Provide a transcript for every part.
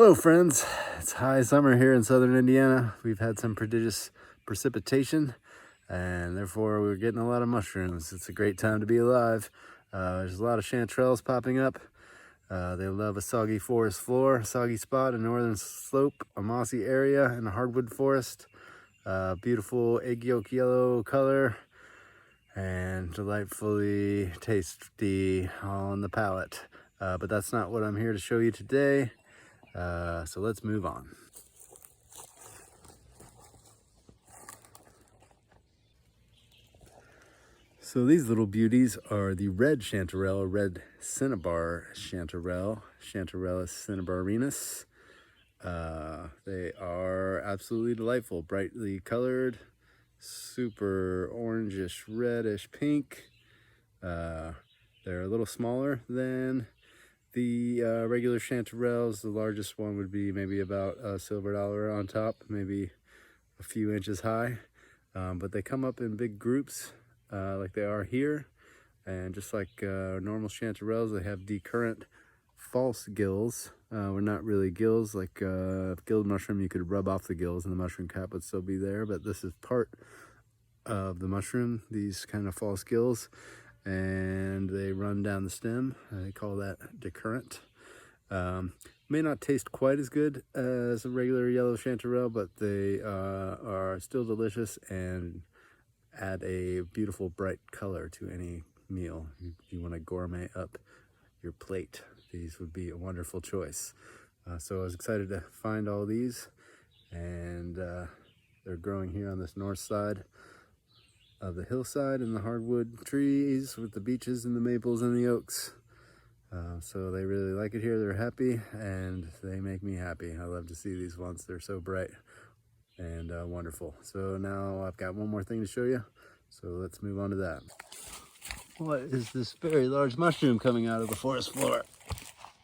Hello friends, it's high summer here in southern Indiana. We've had some prodigious precipitation and therefore we're getting a lot of mushrooms. It's a great time to be alive. There's a lot of chanterelles popping up. They love a soggy forest floor, a soggy spot, a northern slope, a mossy area, and a hardwood forest. Beautiful egg yolk yellow color and delightfully tasty on the palate. But that's not what I'm here to show you today. So let's move on. So these little beauties are the red chanterelle, red cinnabar chanterelle, Chanterellus cinnibarinus. They are absolutely delightful, brightly colored, super orangish, reddish pink. They're a little smaller than the regular chanterelles. The largest one would be maybe about a silver dollar on top, maybe a few inches high. But they come up in big groups like they are here. And just like normal chanterelles, they have decurrent false gills. We're not really gills. Like gilled mushroom, you could rub off the gills and the mushroom cap would still be there. But this is part of the mushroom, these kind of false gills. And they run down the stem. They call that decurrent. May not taste quite as good as a regular yellow chanterelle, but they are still delicious and add a beautiful bright color to any meal. If you want to gourmet up your plate, these would be a wonderful choice. So I was excited to find all these, and they're growing here on this north side of the hillside and the hardwood trees with the beeches and the maples and the oaks. So they really like it here. They're happy and they make me happy. I love to see these ones. They're so bright and wonderful. So now I've got one more thing to show you. So let's move on to that. What is this very large mushroom coming out of the forest floor?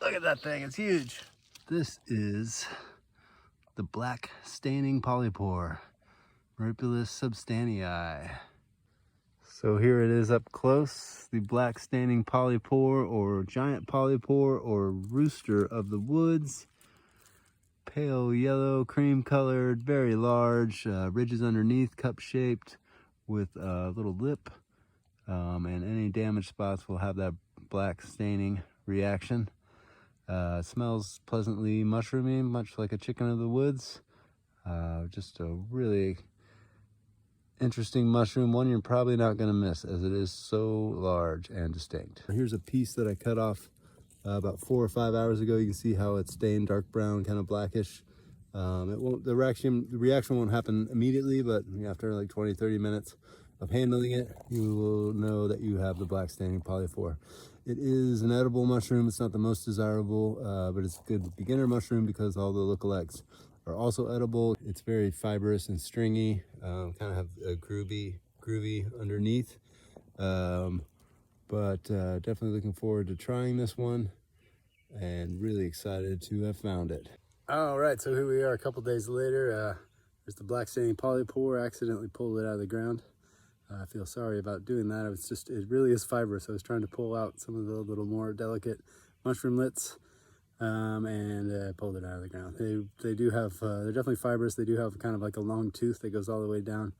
Look at that thing, it's huge. This is the black staining polypore, Meripilus sumstinei. So here it is up close, the black staining polypore, or giant polypore, or rooster of the woods. Pale yellow, cream colored, very large, ridges underneath, cup shaped with a little lip. And any damaged spots will have that black staining reaction. Smells pleasantly mushroomy, much like a chicken of the woods. Just a really interesting mushroom, one you're probably not going to miss as it is so large and distinct. Here's a piece that I cut off about 4 or 5 hours ago. You can see how it's stained dark brown, kind of blackish. The reaction won't happen immediately, but after like 20-30 minutes of handling it, you will know that you have the black staining polypore. It is an edible mushroom. It's not the most desirable, but it's a good beginner mushroom because all the lookalikes are also edible. It's very fibrous and stringy, kind of have a groovy underneath. But definitely looking forward to trying this one and really excited to have found it. All right, so here we are a couple days later. There's the black staining polypore. I accidentally pulled it out of the ground. I feel sorry about doing that. It really is fibrous. I was trying to pull out some of the little more delicate mushroomlets. And pulled it out of the ground. They do have, they're definitely fibrous. They do have kind of like a long tooth that goes all the way down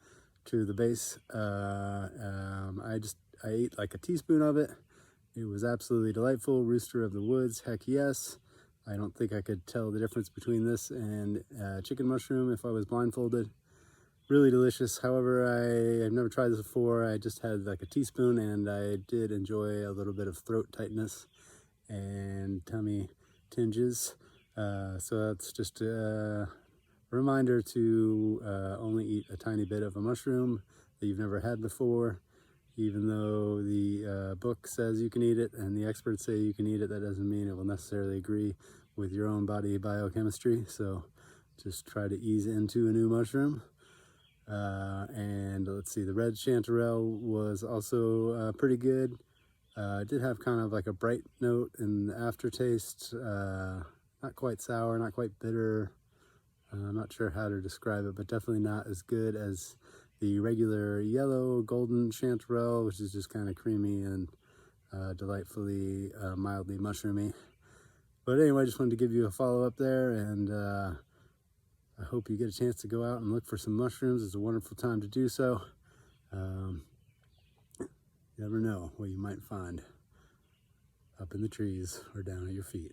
to the base. I ate like a teaspoon of it. It was absolutely delightful. Rooster of the woods, heck yes. I don't think I could tell the difference between this and chicken mushroom if I was blindfolded. Really delicious. However, I've never tried this before. I just had like a teaspoon and I did enjoy a little bit of throat tightness and tummy tinges. So that's just a reminder to only eat a tiny bit of a mushroom that you've never had before. Even though the book says you can eat it and the experts say you can eat it, that doesn't mean it will necessarily agree with your own body biochemistry. So just try to ease into a new mushroom. And let's see, the red chanterelle was also pretty good. It did have kind of like a bright note in the aftertaste, not quite sour, not quite bitter. I'm not sure how to describe it, but definitely not as good as the regular yellow golden chanterelle, which is just kind of creamy and delightfully mildly mushroomy. But anyway, I just wanted to give you a follow-up there, and I hope you get a chance to go out and look for some mushrooms. It's a wonderful time to do so. You never know what you might find up in the trees or down at your feet.